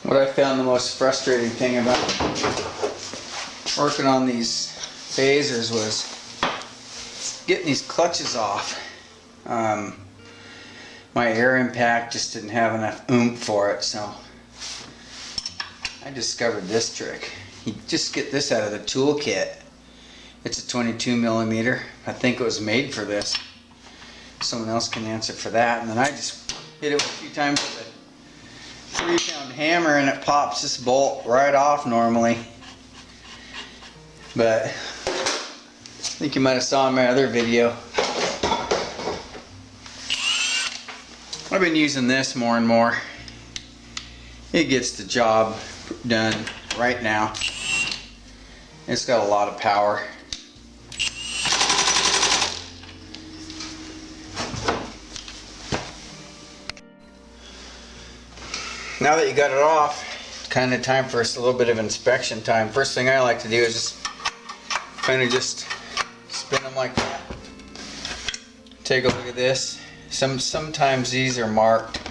What I found the most frustrating thing about working on these Phazers was getting these clutches off. My air impact just didn't have enough oomph for it, so I discovered this trick. You just get this out of the toolkit. It's a 22 millimeter. I think it was made for this. Someone else can answer for that. And then I just hit it a few times with a 3-pound hammer and it pops this bolt right off normally. But I think you might have saw in my other video. I've been using this more and more. It gets the job done right now. It's got a lot of power. Now that you got it off, it's kind of time for us a little bit of inspection time. First thing I like to do is just kind of just spin them like that. Take a look at this. Sometimes these are marked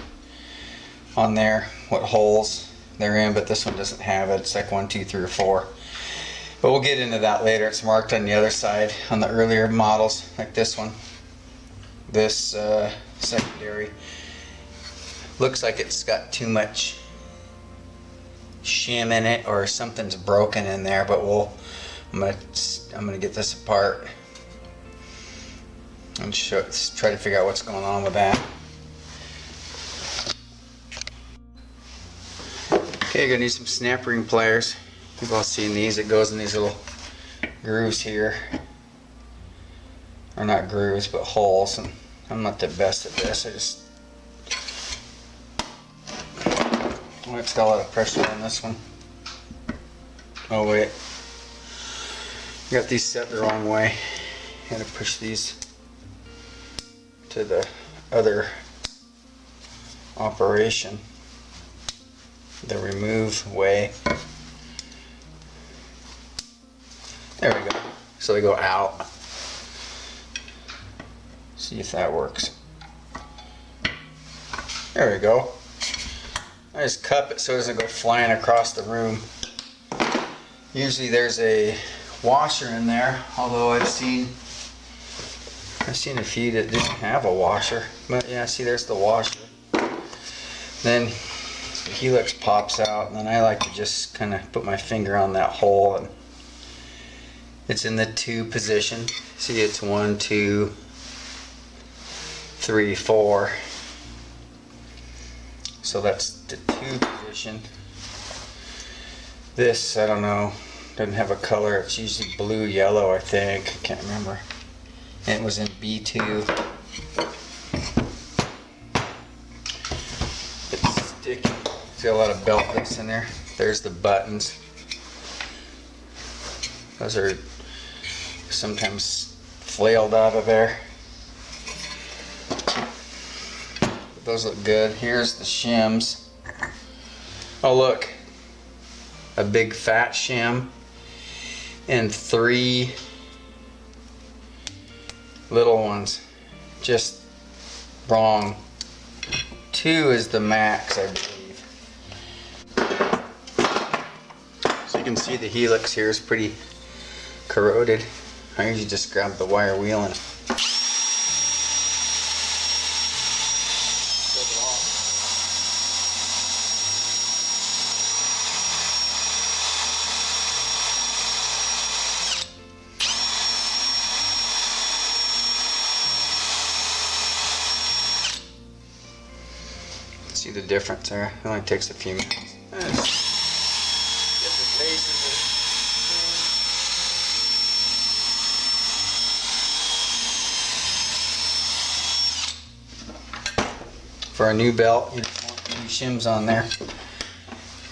on there what holes they're in, but this one doesn't have it. It's like 1, 2, 3, or 4. But we'll get into that later. It's marked on the other side on the earlier models, like this one. This secondary looks like it's got too much shim in it, or something's broken in there. But I'm gonna get this apart and try to figure out what's going on with that. Okay, you're gonna need some snap ring pliers. You've all seen these. It goes in these little grooves here, or not grooves, but holes. And I'm not the best at this. It's got a lot of pressure on this one. Oh wait, got these set the wrong way. Had to push these to the other operation, the remove way. There we go. So they go out. See if that works. There we go. I just cup it so it doesn't go flying across the room. Usually there's a washer in there, although I've seen a few that didn't have a washer. But yeah, see, there's the washer. Then the helix pops out, and then I like to just kind of put my finger on that hole, and it's in the 2 position. See, it's 1, 2, 3, 4. So that's the 2 position. This, I don't know, doesn't have a color. It's usually blue, yellow, I think. I can't remember. And it was in B2. It's sticky. See a lot of belt hooks in there. There's the buttons. Those are sometimes flailed out of there. Those look good. Here's the shims. Oh look, a big fat shim and 3 little ones. Just wrong. 2 is the max, I believe. So you can see the helix here is pretty corroded. I usually just grab the wire wheel and see the difference there. It only takes a few minutes. Different faces. For a new belt, you just want 2 shims on there.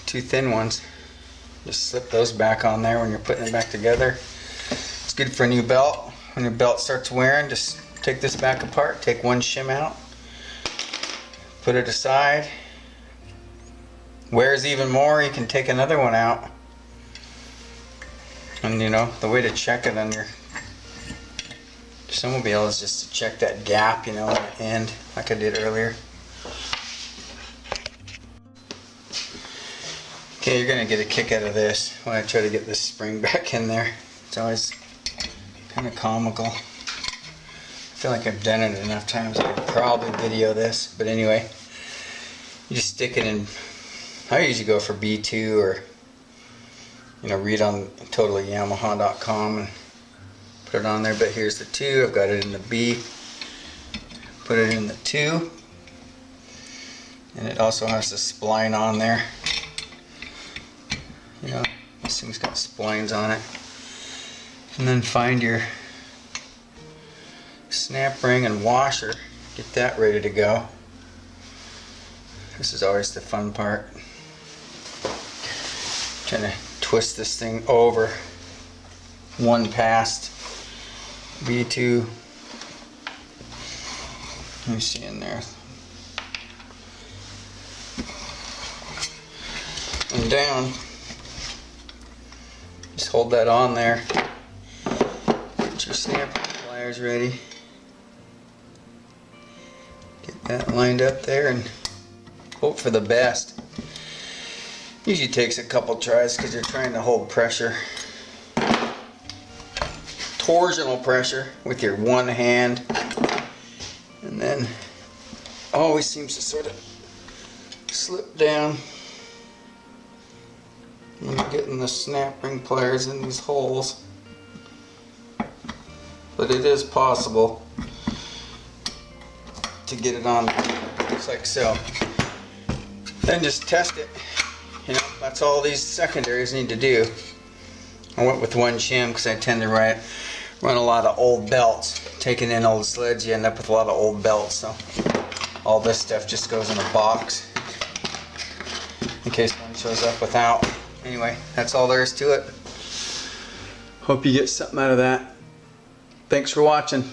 2 thin ones. Just slip those back on there when you're putting it back together. It's good for a new belt. When your belt starts wearing, just take this back apart, take 1 shim out, put it aside. Wears even more, you can take another one out. And you know, the way to check it on your snowmobile is just to check that gap, you know, at the end, like I did earlier. Okay, you're gonna get a kick out of this when I try to get this spring back in there. It's always kind of comical. I feel like I've done it enough times I could probably video this, but anyway, you just stick it in. I usually go for B2 or, you know, read on totallyyamaha.com and put it on there, but here's the 2. I've got it in the B. Put it in the 2. And it also has the spline on there. You know, this thing's got splines on it. And then find your snap ring and washer. Get that ready to go. This is always the fun part. Trying to twist this thing over one past B2. Let me see in there. And down. Just hold that on there. Get your snap pliers ready. Get that lined up there and hope for the best. Usually takes a couple tries because you're trying to hold pressure. Torsional pressure with your one hand. And then always seems to sort of slip down when you're getting the snap ring pliers in these holes. But it is possible to get it on just like so. Then just test it. You know, that's all these secondaries need to do. I went with one shim because I tend to run a lot of old belts. Taking in old sleds, you end up with a lot of old belts. So all this stuff just goes in a box in case one shows up without. Anyway, that's all there is to it. Hope you get something out of that. Thanks for watching.